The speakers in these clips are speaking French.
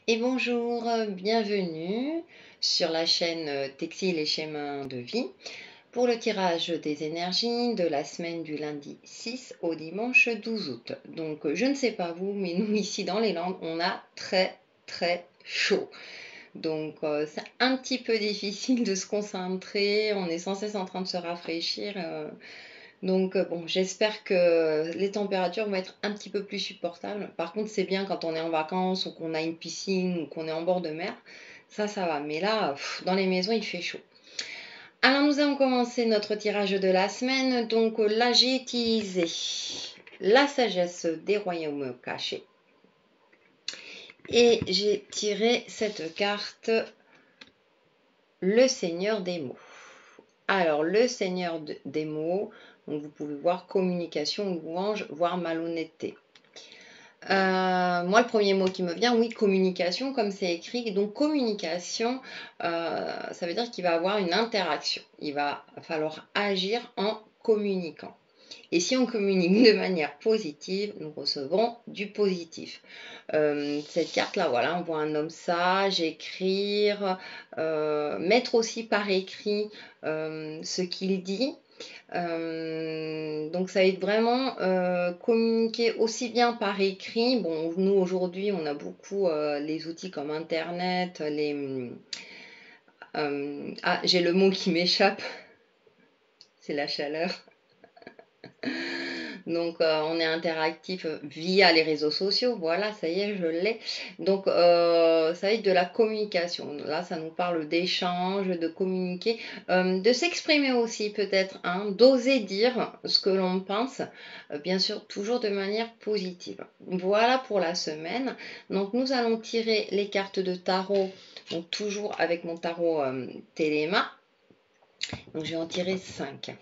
Et bonjour, bienvenue sur la chaîne Textile et Schémas de vie pour le tirage des énergies de la semaine du lundi 6 au dimanche 12 août. Donc je ne sais pas vous, mais nous ici dans les Landes, on a très chaud. Donc c'est un petit peu difficile de se concentrer, on est sans cesse en train de se rafraîchir. Donc bon, j'espère que les températures vont être un petit peu plus supportables. Par contre, c'est bien quand on est en vacances ou qu'on a une piscine ou qu'on est en bord de mer. Ça va. Mais là, dans les maisons, il fait chaud. Alors, nous allons commencer notre tirage de la semaine. Donc là, j'ai utilisé la sagesse des royaumes cachés. Et j'ai tiré cette carte, le Seigneur des mots. Alors, le Seigneur des mots, donc vous pouvez voir communication, louange, voire malhonnêteté. Moi, le premier mot qui me vient, oui, communication, comme c'est écrit. Donc, communication, ça veut dire qu'il va avoir une interaction. Il va falloir agir en communiquant. Et si on communique de manière positive, nous recevrons du positif. Cette carte-là, voilà, on voit un homme sage, écrire, mettre aussi par écrit ce qu'il dit. Donc ça va être vraiment communiquer aussi bien par écrit. Bon, nous aujourd'hui, on a beaucoup les outils comme Internet, j'ai le mot qui m'échappe, c'est la chaleur. Donc on est interactif via les réseaux sociaux, voilà, ça y est, je l'ai. Donc ça va être de la communication. Là, ça nous parle d'échange, de communiquer, de s'exprimer aussi peut-être, hein, d'oser dire ce que l'on pense, bien sûr toujours de manière positive. Voilà pour la semaine. Donc nous allons tirer les cartes de tarot, donc toujours avec mon tarot Téléma. Donc je vais en tirer 5.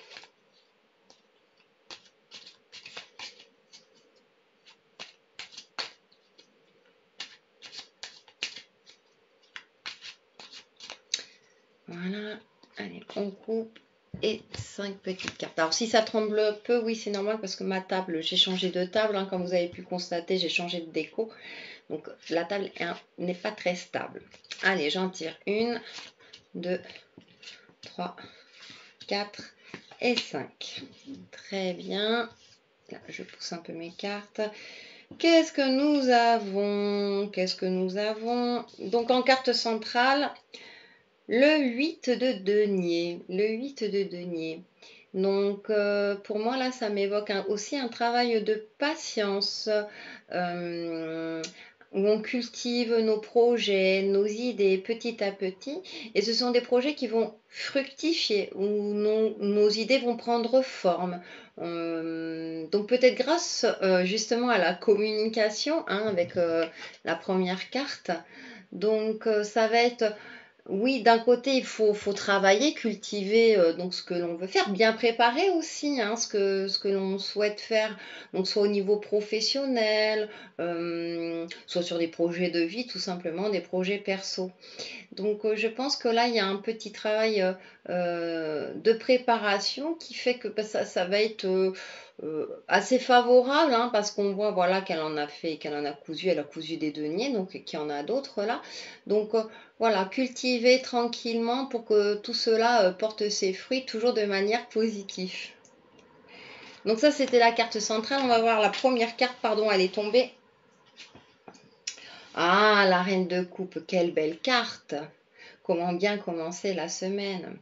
Voilà, allez, on coupe et 5 petites cartes. Alors si ça tremble peu, oui c'est normal parce que ma table, j'ai changé de table, hein, comme vous avez pu constater, j'ai changé de déco. Donc la table n'est pas très stable. Allez, j'en tire 1, 2, 3, 4 et 5. Très bien. Là, je pousse un peu mes cartes. Qu'est-ce que nous avons? Donc en carte centrale, le 8 de denier. Le 8 de denier. Donc, pour moi, là, ça m'évoque aussi un travail de patience où on cultive nos projets, nos idées petit à petit. Et ce sont des projets qui vont fructifier, où nos idées vont prendre forme. Donc, peut-être grâce justement à la communication, hein, avec la première carte. Donc, ça va être... Oui, d'un côté, il faut travailler, cultiver donc ce que l'on veut faire, bien préparer aussi, hein, ce que l'on souhaite faire, donc soit au niveau professionnel, soit sur des projets de vie, tout simplement, des projets perso. Donc je pense que là, il y a un petit travail de préparation qui fait que ça va être assez favorable, hein, parce qu'on voit voilà, qu'elle en a fait, qu'elle en a cousu, elle a cousu des deniers, donc qu'il y en a d'autres là. Donc voilà, cultiver tranquillement pour que tout cela porte ses fruits, toujours de manière positive. Donc ça, c'était la carte centrale. On va voir la première carte, pardon, elle est tombée. Ah, la reine de coupe, quelle belle carte! Comment bien commencer la semaine.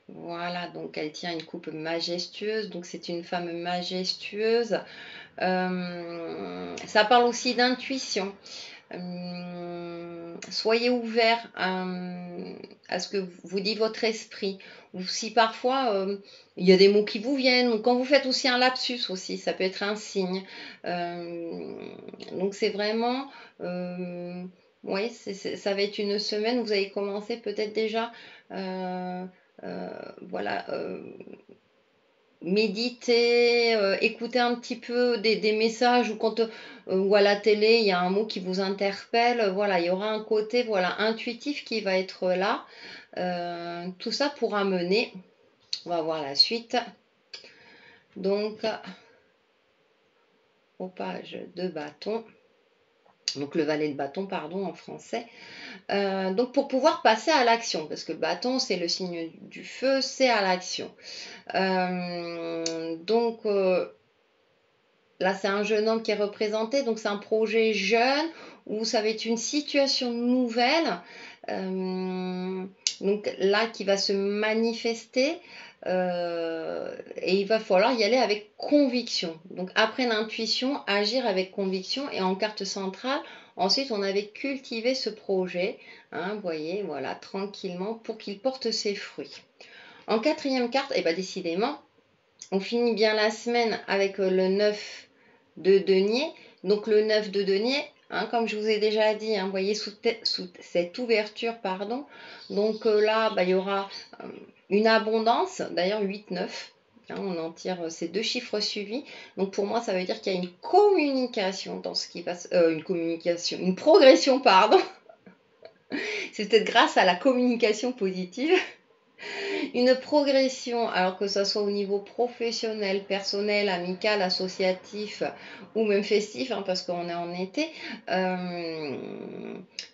Voilà, donc elle tient une coupe majestueuse, donc c'est une femme majestueuse. Ça parle aussi d'intuition. Soyez ouvert à ce que vous dit votre esprit. Ou si parfois il y a des mots qui vous viennent, quand vous faites aussi un lapsus aussi, ça peut être un signe. Donc c'est vraiment... oui, ça va être une semaine, vous allez commencer peut-être déjà... voilà, méditer, écouter un petit peu des messages ou quand ou à la télé il y a un mot qui vous interpelle, voilà, il y aura un côté voilà intuitif qui va être là. Tout ça pour amener, on va voir la suite. Donc, au page de bâton. donc le valet de bâton, pardon, en français. Donc pour pouvoir passer à l'action, parce que le bâton, c'est le signe du feu, c'est à l'action. Donc là, c'est un jeune homme qui est représenté, donc c'est un projet jeune où ça va être une situation nouvelle, donc là qui va se manifester, et il va falloir y aller avec conviction. Donc après l'intuition, agir avec conviction, et en carte centrale, ensuite on avait cultivé ce projet, hein, vous voyez, voilà, tranquillement pour qu'il porte ses fruits. En quatrième carte, et bien décidément, on finit bien la semaine avec le 9 de denier. Donc le 9 de denier, hein, comme je vous ai déjà dit, hein, vous voyez sous cette ouverture, pardon. Donc là, il y aura une abondance, d'ailleurs 8-9. Hein, on en tire ces deux chiffres suivis. Donc pour moi, ça veut dire qu'il y a une communication dans ce qui va une progression, pardon. C'est peut-être grâce à la communication positive. Une progression, alors que ce soit au niveau professionnel, personnel, amical, associatif ou même festif, hein, parce qu'on est en été.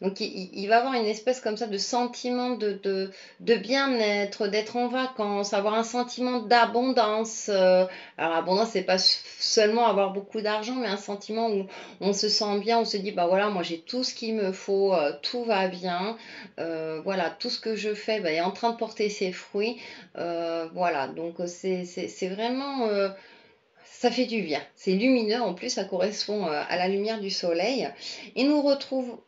Donc il va avoir une espèce comme ça de sentiment de bien-être, d'être en vacances, avoir un sentiment d'abondance. Alors abondance, c'est pas seulement avoir beaucoup d'argent, mais un sentiment où on se sent bien, on se dit, bah voilà, moi j'ai tout ce qu'il me faut, tout va bien. Voilà, tout ce que je fais est en train de porter ses fruits. Voilà, donc c'est vraiment, ça fait du bien. C'est lumineux, en plus ça correspond à la lumière du soleil. Et nous retrouvons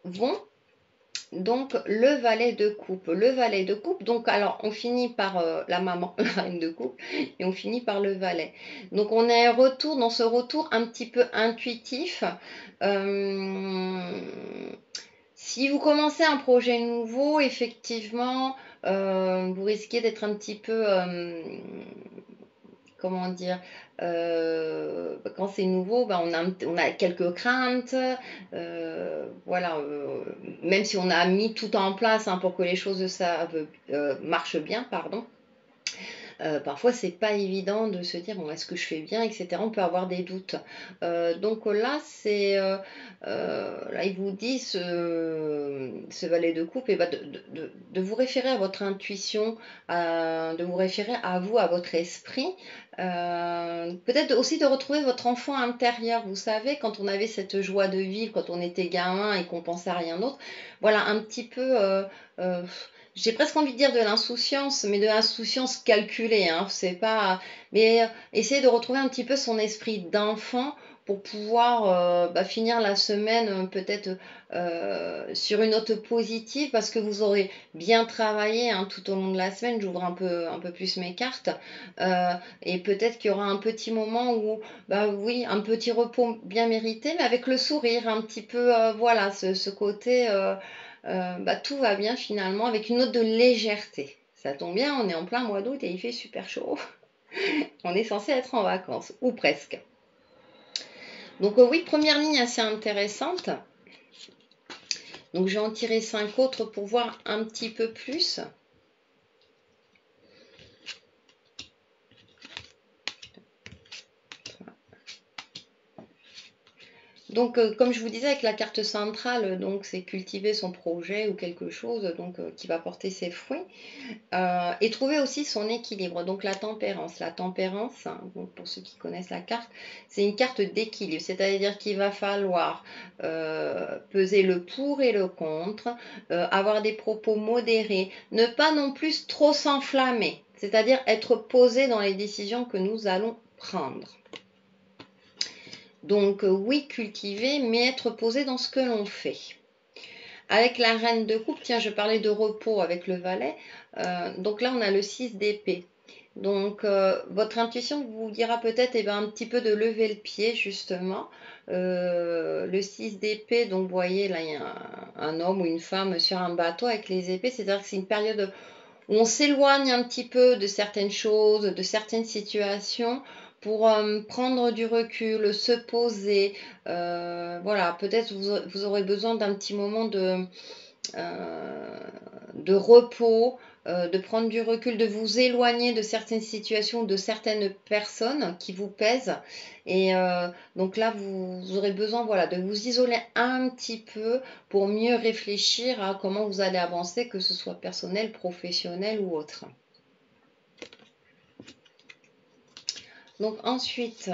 donc le valet de coupe. Le valet de coupe, donc alors on finit par la maman, la reine de coupe, et on finit par le valet. Donc on a un retour, dans ce retour un petit peu intuitif. Si vous commencez un projet nouveau, effectivement, vous risquez d'être un petit peu, comment dire, quand c'est nouveau, on a quelques craintes, voilà, même si on a mis tout en place, hein, pour que les choses marchent bien, pardon. Parfois, c'est pas évident de se dire bon, est-ce que je fais bien, etc. On peut avoir des doutes. Donc là, là, il vous dit ce valet de coupe, et de vous référer à votre intuition, de vous référer à vous, à votre esprit. Peut-être aussi de retrouver votre enfant intérieur. Vous savez, quand on avait cette joie de vivre, quand on était gamin et qu'on pensait à rien d'autre, voilà un petit peu. Euh, j'ai presque envie de dire de l'insouciance, mais de l'insouciance calculée, hein, c'est pas. Mais essayer de retrouver un petit peu son esprit d'enfant pour pouvoir finir la semaine peut-être sur une note positive, parce que vous aurez bien travaillé, hein, tout au long de la semaine. J'ouvre un peu plus mes cartes, et peut-être qu'il y aura un petit moment où, oui, un petit repos bien mérité, mais avec le sourire, un petit peu, voilà, ce côté. Tout va bien finalement, avec une note de légèreté. Ça tombe bien, on est en plein mois d'août et il fait super chaud. On est censé être en vacances, ou presque. Donc oui, première ligne assez intéressante. Donc je vais en tirer 5 autres pour voir un petit peu plus. Donc, comme je vous disais, avec la carte centrale, donc c'est cultiver son projet ou quelque chose, donc qui va porter ses fruits. Et trouver aussi son équilibre. Donc la tempérance. La tempérance, hein, donc pour ceux qui connaissent la carte, c'est une carte d'équilibre. C'est-à-dire qu'il va falloir peser le pour et le contre, avoir des propos modérés, ne pas non plus trop s'enflammer. C'est-à-dire être posé dans les décisions que nous allons prendre. Donc oui, cultiver, mais être posé dans ce que l'on fait. Avec la reine de coupe, tiens, je parlais de repos avec le valet. Donc là, on a le 6 d'épée. Donc votre intuition vous dira peut-être un petit peu de lever le pied, justement. Le 6 d'épée, donc vous voyez, là, il y a un homme ou une femme sur un bateau avec les épées. C'est-à-dire que c'est une période où on s'éloigne un petit peu de certaines choses, de certaines situations, pour prendre du recul, se poser. Voilà, peut-être vous aurez besoin d'un petit moment de repos, de prendre du recul, de vous éloigner de certaines situations, de certaines personnes qui vous pèsent. Et donc là, vous aurez besoin, voilà, de vous isoler un petit peu pour mieux réfléchir à comment vous allez avancer, que ce soit personnel, professionnel ou autre. Donc ensuite,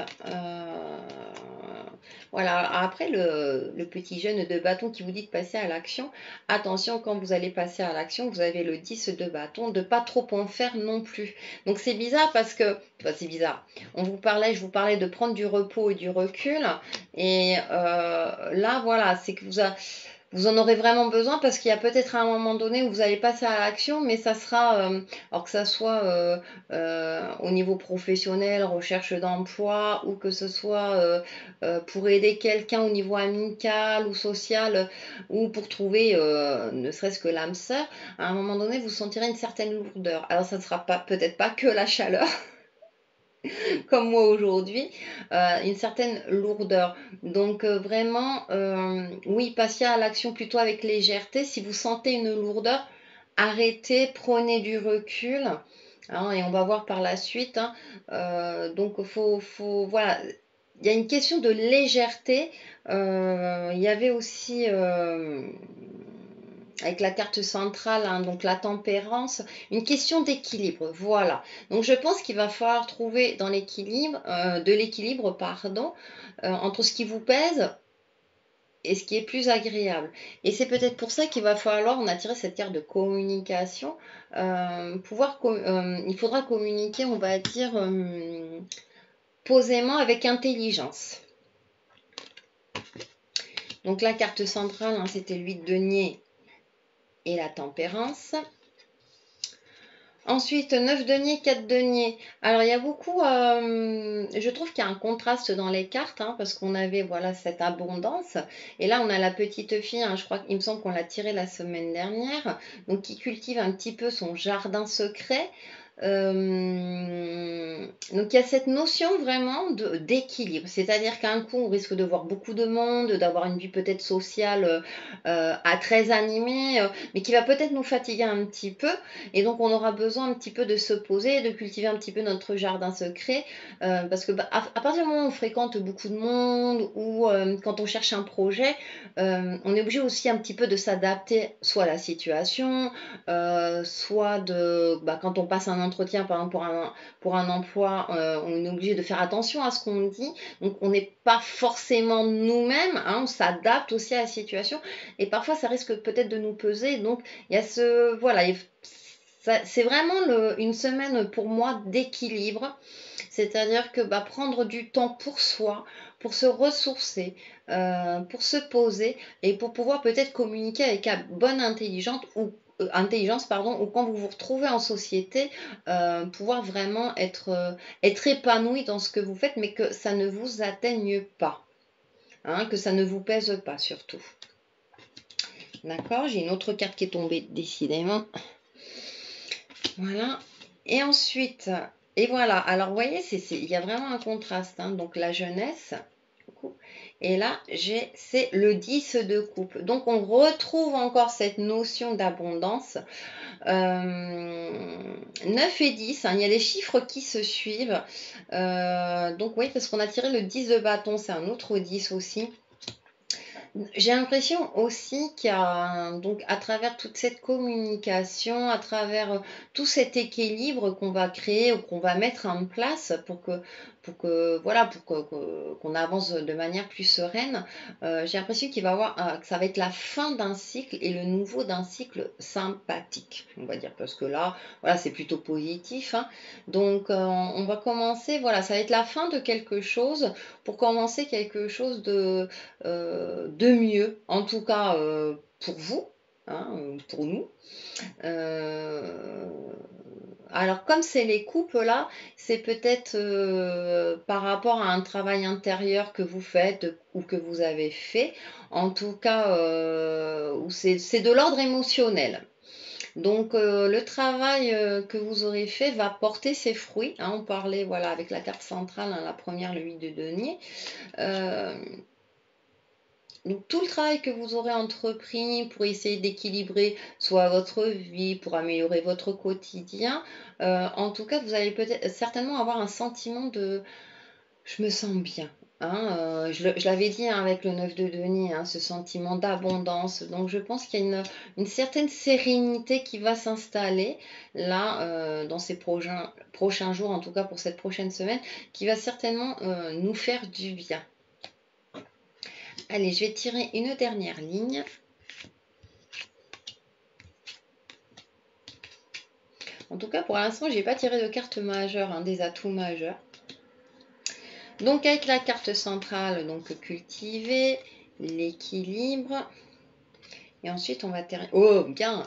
voilà, après le petit jeune de bâton qui vous dit de passer à l'action, attention, quand vous allez passer à l'action, vous avez le 10 de bâton, de pas trop en faire non plus. Donc c'est bizarre parce que, enfin c'est bizarre, je vous parlais de prendre du repos et du recul, et là voilà, c'est que vous en aurez vraiment besoin parce qu'il y a peut-être un moment donné où vous allez passer à l'action, mais ça sera, alors que ça soit au niveau professionnel, recherche d'emploi, ou que ce soit pour aider quelqu'un au niveau amical ou social, ou pour trouver ne serait-ce que l'âme sœur, à un moment donné, vous sentirez une certaine lourdeur. Alors ça ne sera peut-être pas que la chaleur, comme moi aujourd'hui, une certaine lourdeur. Donc vraiment, oui, passez à l'action plutôt avec légèreté. Si vous sentez une lourdeur, arrêtez, prenez du recul. Hein, et on va voir par la suite. Hein. Donc voilà. Il y a une question de légèreté. Il y avait aussi avec la carte centrale, hein, donc la tempérance, une question d'équilibre. Voilà. Donc je pense qu'il va falloir trouver dans l'équilibre, de l'équilibre, pardon, entre ce qui vous pèse et ce qui est plus agréable. Et c'est peut-être pour ça qu'il va falloir, on a tiré cette carte de communication, il faudra communiquer, on va dire, posément avec intelligence. Donc la carte centrale, hein, c'était le 8 de denier et la tempérance. Ensuite, 9 deniers, 4 deniers. Alors, il y a beaucoup, je trouve qu'il y a un contraste dans les cartes, hein, parce qu'on avait, voilà, cette abondance. Et là, on a la petite fille, hein, je crois qu'il me semble qu'on l'a tirée la semaine dernière, donc qui cultive un petit peu son jardin secret. Donc il y a cette notion vraiment d'équilibre, c'est-à-dire qu'un coup on risque de voir beaucoup de monde, d'avoir une vie peut-être sociale à très animée, mais qui va peut-être nous fatiguer un petit peu, et donc on aura besoin un petit peu de se poser, de cultiver un petit peu notre jardin secret, parce que à partir du moment où on fréquente beaucoup de monde, ou quand on cherche un projet, on est obligé aussi un petit peu de s'adapter soit à la situation, soit quand on passe un entretien, par exemple pour un emploi, on est obligé de faire attention à ce qu'on dit. Donc on n'est pas forcément nous-mêmes, hein, on s'adapte aussi à la situation. Et parfois ça risque peut-être de nous peser. Donc il y a voilà, c'est vraiment une semaine pour moi d'équilibre. C'est-à-dire que prendre du temps pour soi, pour se ressourcer, pour se poser et pour pouvoir peut-être communiquer avec une bonne intelligence, pardon, ou quand vous vous retrouvez en société, pouvoir vraiment être épanoui dans ce que vous faites, mais que ça ne vous atteigne pas, hein, que ça ne vous pèse pas surtout. D'accord, j'ai une autre carte qui est tombée décidément. Voilà. Et ensuite, et voilà, alors vous voyez, il y a vraiment un contraste, hein, donc la jeunesse, et là, c'est le 10 de coupe. Donc on retrouve encore cette notion d'abondance. 9 et 10, hein, il y a des chiffres qui se suivent. Donc oui, parce qu'on a tiré le 10 de bâton, c'est un autre 10 aussi. J'ai l'impression aussi qu'il y a, donc, à travers toute cette communication, à travers tout cet équilibre qu'on va créer ou qu'on va mettre en place qu'on avance de manière plus sereine, j'ai l'impression qu'il va y avoir, que ça va être la fin d'un cycle et le nouveau d'un cycle sympathique, on va dire, parce que là, voilà, c'est plutôt positif, hein. Donc, on va commencer, voilà, ça va être la fin de quelque chose pour commencer quelque chose de mieux, en tout cas pour vous, hein, pour nous. Alors comme c'est les coupes là, c'est peut-être par rapport à un travail intérieur que vous faites ou que vous avez fait, en tout cas où c'est de l'ordre émotionnel. Donc le travail que vous aurez fait va porter ses fruits, hein. On parlait, voilà, avec la carte centrale, hein, la première, le 8 de denier. Donc tout le travail que vous aurez entrepris pour essayer d'équilibrer soit votre vie, pour améliorer votre quotidien, en tout cas, vous allez peut-être certainement avoir un sentiment de je me sens bien. Hein, je l'avais dit hein, avec le 9 de Denis, hein, ce sentiment d'abondance. Donc je pense qu'il y a une certaine sérénité qui va s'installer là dans ces prochains jours, en tout cas pour cette prochaine semaine, qui va certainement nous faire du bien. Allez, je vais tirer une dernière ligne. En tout cas, pour l'instant, je n'ai pas tiré de carte majeure, hein, des atouts majeurs. Donc avec la carte centrale, donc cultiver, l'équilibre. Et ensuite, on va terminer. Oh, bien!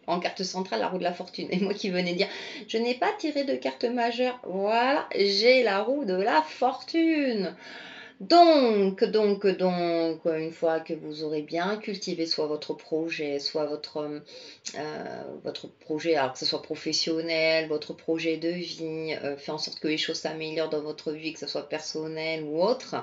En carte centrale, la roue de la fortune. Et moi qui venais dire, je n'ai pas tiré de carte majeure. Voilà, j'ai la roue de la fortune. Donc, une fois que vous aurez bien cultivé soit votre projet, soit votre projet, alors que ce soit professionnel, votre projet de vie, fait en sorte que les choses s'améliorent dans votre vie, que ce soit personnel ou autre,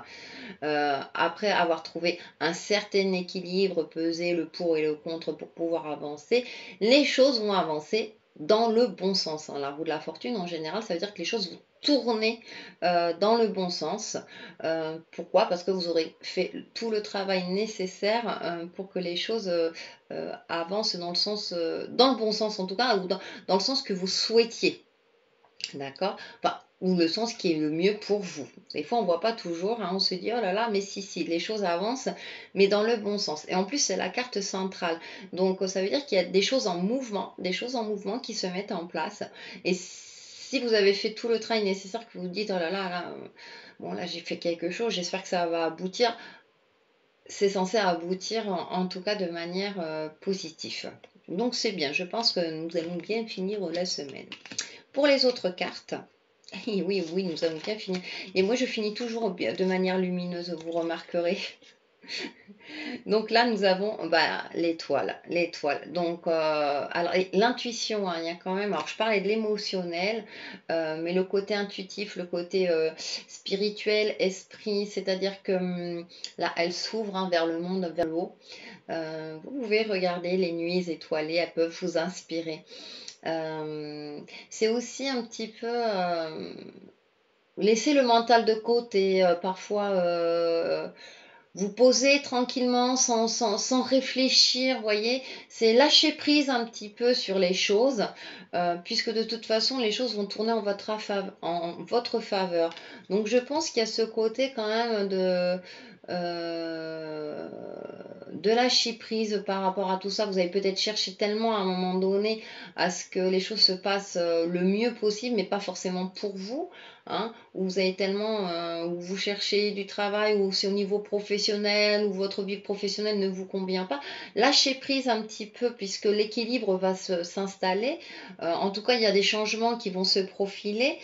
après avoir trouvé un certain équilibre, peser le pour et le contre pour pouvoir avancer, les choses vont avancer dans le bon sens. La roue de la fortune, en général, ça veut dire que les choses vont tourner dans le bon sens. Pourquoi? Parce que vous aurez fait tout le travail nécessaire pour que les choses avancent dans le bon sens en tout cas, ou dans le sens que vous souhaitiez. D'accord? Enfin, ou le sens qui est le mieux pour vous. Des fois, on ne voit pas toujours, hein, on se dit, oh là là, mais si, les choses avancent, mais dans le bon sens. Et en plus, c'est la carte centrale. Donc, ça veut dire qu'il y a des choses en mouvement qui se mettent en place. Et si vous avez fait tout le travail nécessaire, que vous dites, oh là là, bon là, j'ai fait quelque chose, j'espère que ça va aboutir. C'est censé aboutir, en tout cas, de manière positive. Donc, c'est bien. Je pense que nous allons bien finir la semaine. Pour les autres cartes, oui, nous allons bien finir. Et moi, je finis toujours de manière lumineuse, vous remarquerez. Donc là, nous avons l'étoile. Donc, alors l'intuition, hein, il y a quand même. Alors, je parlais de l'émotionnel, mais le côté intuitif, le côté spirituel, esprit, c'est-à-dire que là, elle s'ouvre hein, vers le monde, vers le haut. Vous pouvez regarder les nuits étoilées, elles peuvent vous inspirer. C'est aussi un petit peu laisser le mental de côté, parfois vous poser tranquillement sans réfléchir, voyez, c'est lâcher prise un petit peu sur les choses, puisque de toute façon les choses vont tourner en votre faveur. Donc je pense qu'il y a ce côté quand même de lâcher prise par rapport à tout ça. Vous avez peut-être cherché tellement à un moment donné à ce que les choses se passent le mieux possible, mais pas forcément pour vous. Hein, où vous avez tellement, où vous cherchez du travail, ou c'est au niveau professionnel, ou votre vie professionnelle ne vous convient pas, lâchez prise un petit peu puisque l'équilibre va s'installer. En tout cas, il y a des changements qui vont se profiler.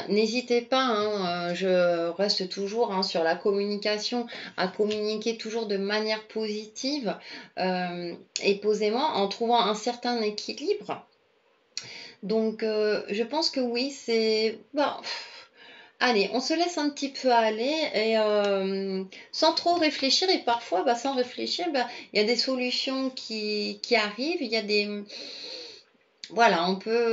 N'hésitez pas, hein, je reste toujours hein, sur la communication, à communiquer toujours de manière positive et posément en trouvant un certain équilibre. Donc, je pense que oui, c'est... allez, on se laisse un petit peu aller et sans trop réfléchir. Et parfois, sans réfléchir, il y a des solutions qui arrivent. Il y a des... Voilà,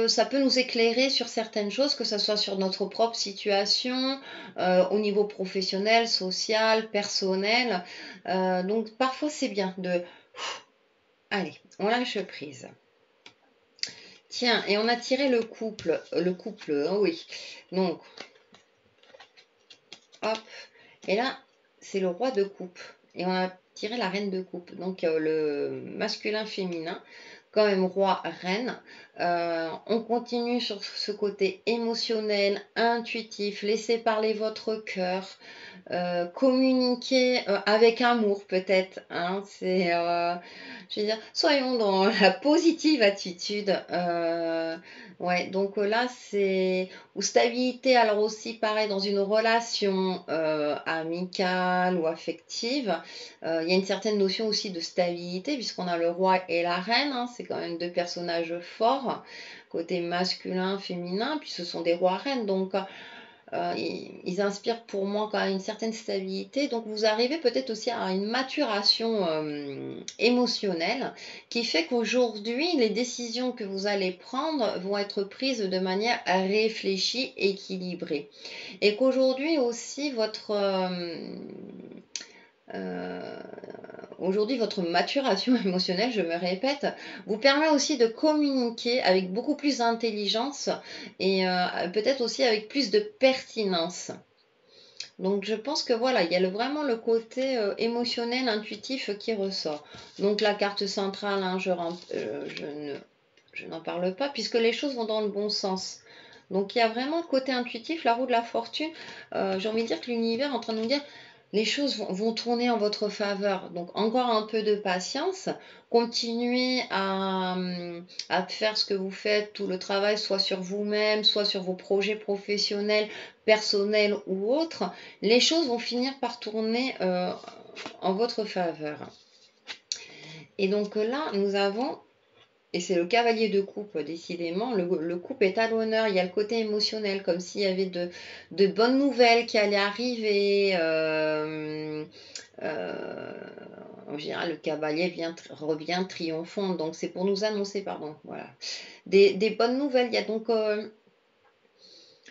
ça peut nous éclairer sur certaines choses, que ce soit sur notre propre situation, au niveau professionnel, social, personnel. Donc, parfois, c'est bien de... Allez, on lâche prise. Tiens, et on a tiré le couple, hein, oui. Donc, hop, et là, c'est le roi de coupe. Et on a tiré la reine de coupe. Donc, le masculin, féminin, quand même roi, reine. On continue sur ce côté émotionnel, intuitif. Laissez parler votre cœur. Communiquer avec amour peut-être. Hein, je veux dire, soyons dans la positive attitude. Ouais, donc là, c'est... Ou stabilité, alors aussi pareil, dans une relation amicale ou affective. Il y a une certaine notion aussi de stabilité, puisqu'on a le roi et la reine. Hein, c'est quand même deux personnages forts, côté masculin, féminin, puis ce sont des rois-reines. Donc, ils inspirent pour moi quand même une certaine stabilité. Donc vous arrivez peut-être aussi à une maturation émotionnelle qui fait qu'aujourd'hui, les décisions que vous allez prendre vont être prises de manière réfléchie, équilibrée. Et qu'aujourd'hui aussi, euh, aujourd'hui, votre maturation émotionnelle, je me répète, vous permet aussi de communiquer avec beaucoup plus d'intelligence et peut-être aussi avec plus de pertinence. Donc je pense que voilà, il y a vraiment le côté émotionnel, intuitif qui ressort. Donc la carte centrale, hein, je n'en parle pas puisque les choses vont dans le bon sens. Donc il y a vraiment le côté intuitif, la roue de la fortune. J'ai envie de dire que l'univers est en train de nous dire les choses vont tourner en votre faveur. Donc encore un peu de patience, continuez à faire ce que vous faites, tout le travail, soit sur vous-même, soit sur vos projets professionnels, personnels ou autres. Les choses vont finir par tourner en votre faveur. Et donc là, nous avons et c'est le cavalier de coupe, décidément. Le coupe est à l'honneur. Il y a le côté émotionnel, comme s'il y avait de bonnes nouvelles qui allaient arriver. En général, le cavalier revient triomphant. Donc, c'est pour nous annoncer, pardon. Voilà. Des bonnes nouvelles. Il y a donc.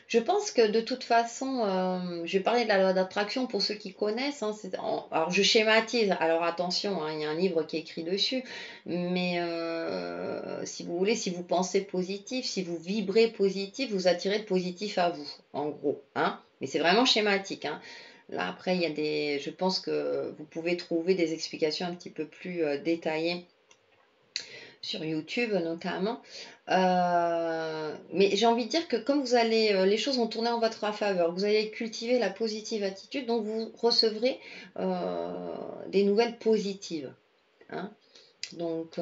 Je pense que de toute façon, je vais parler de la loi d'attraction pour ceux qui connaissent. Hein, alors je schématise, alors attention, hein, il y a un livre qui est écrit dessus, mais si vous voulez, si vous pensez positif, si vous vibrez positif, vous attirez le positif à vous, en gros. Hein, mais c'est vraiment schématique. Hein. Là après, il y a je pense que vous pouvez trouver des explications un petit peu plus détaillées sur YouTube notamment. Mais j'ai envie de dire que comme vous allez, les choses vont tourner en votre faveur, vous allez cultiver la positive attitude, donc vous recevrez des nouvelles positives. Hein. Donc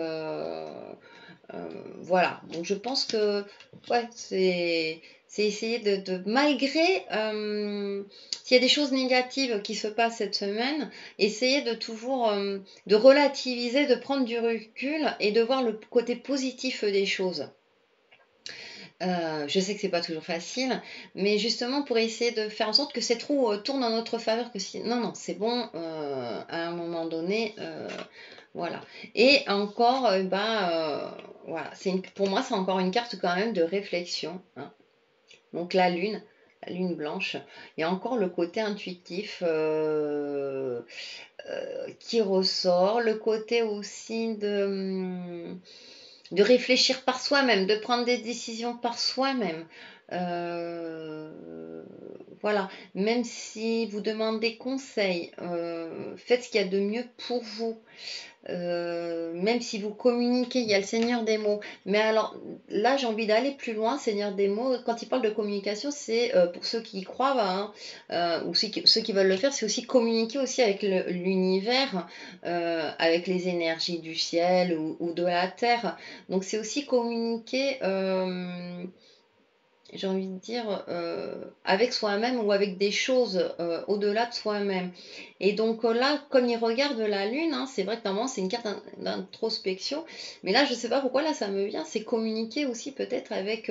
voilà, donc je pense que ouais, c'est essayer malgré s'il y a des choses négatives qui se passent cette semaine, essayer de toujours de relativiser, de prendre du recul et de voir le côté positif des choses. Je sais que c'est pas toujours facile, mais justement pour essayer de faire en sorte que cette roue tourne en notre faveur, que si non, c'est bon, à un moment donné, voilà. Et encore, voilà, pour moi c'est encore une carte quand même de réflexion. Hein. Donc la lune blanche, il y a encore le côté intuitif qui ressort, le côté aussi de réfléchir par soi-même, de prendre des décisions par soi-même. Voilà, même si vous demandez conseil, faites ce qu'il y a de mieux pour vous. Même si vous communiquez, il y a le Seigneur des mots. Mais alors là, j'ai envie d'aller plus loin. Seigneur des mots, quand il parle de communication, c'est pour ceux qui y croient, hein, ou ceux qui veulent le faire, c'est aussi communiquer aussi avec l'univers, avec les énergies du ciel ou de la terre. Donc c'est aussi communiquer. J'ai envie de dire, avec soi-même ou avec des choses au-delà de soi-même. Et donc là, comme il regarde la lune, hein, c'est vrai que normalement c'est une carte d'introspection, mais là je ne sais pas pourquoi là ça me vient, c'est communiquer aussi peut-être avec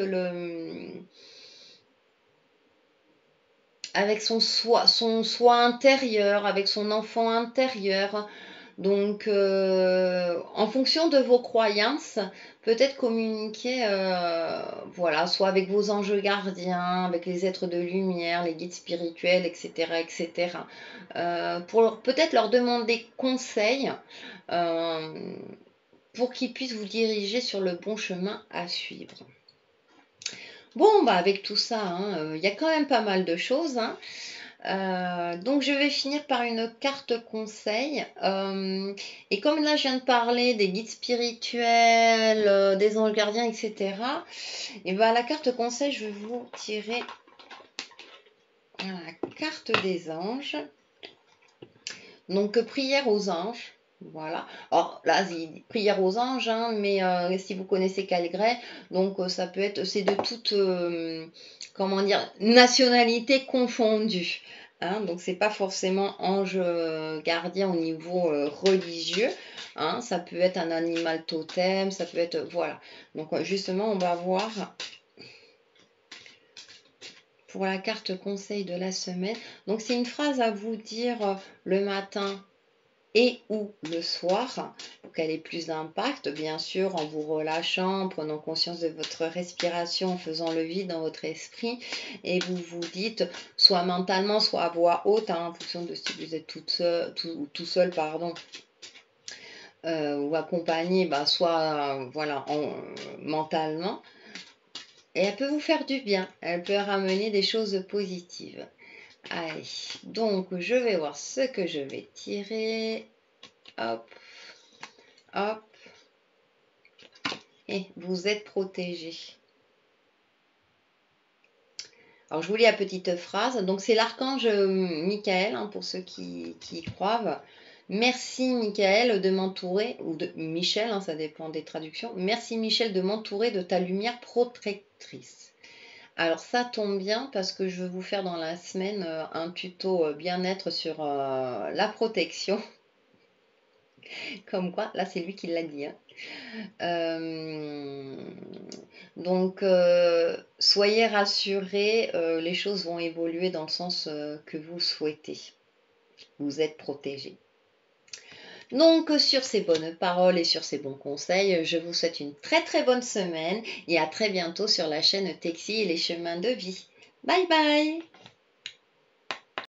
son soi intérieur, avec son enfant intérieur. Donc, en fonction de vos croyances, peut-être communiquer, voilà, soit avec vos anges gardiens, avec les êtres de lumière, les guides spirituels, etc., etc. Pour peut-être leur demander conseil pour qu'ils puissent vous diriger sur le bon chemin à suivre. Bon, bah avec tout ça, hein, y a quand même pas mal de choses. Hein. Donc je vais finir par une carte conseil. Et comme là je viens de parler des guides spirituels, des anges gardiens, etc. Et ben la carte conseil, je vais vous tirer la carte des anges. Donc prière aux anges. Voilà. Alors là, prière aux anges, hein, mais si vous connaissez Calgray, donc ça peut être, c'est de toute, comment dire, nationalité confondue. Hein, donc c'est pas forcément ange gardien au niveau religieux. Hein, ça peut être un animal totem, ça peut être, voilà. Donc justement, on va voir pour la carte conseil de la semaine. Donc c'est une phrase à vous dire le matin et ou le soir pour qu'elle ait plus d'impact, bien sûr en vous relâchant, en prenant conscience de votre respiration, en faisant le vide dans votre esprit, et vous vous dites soit mentalement, soit à voix haute, en fonction de si vous êtes tout seul, pardon, ou accompagné, soit voilà, mentalement, et elle peut vous faire du bien, elle peut ramener des choses positives. Allez, donc je vais voir ce que je vais tirer. Hop, hop, et vous êtes protégé. Alors je vous lis la petite phrase. Donc c'est l'archange Michael, pour ceux qui y croient. Merci Michael de m'entourer, ou de Michel, ça dépend des traductions. Merci Michel de m'entourer de ta lumière protectrice. Alors ça tombe bien parce que je vais vous faire dans la semaine un tuto bien-être sur la protection. Comme quoi, là c'est lui qui l'a dit. Donc, soyez rassurés, les choses vont évoluer dans le sens que vous souhaitez. Vous êtes protégés. Donc, sur ces bonnes paroles et sur ces bons conseils, je vous souhaite une très très bonne semaine et à très bientôt sur la chaîne Texi et les chemins de vie. Bye bye!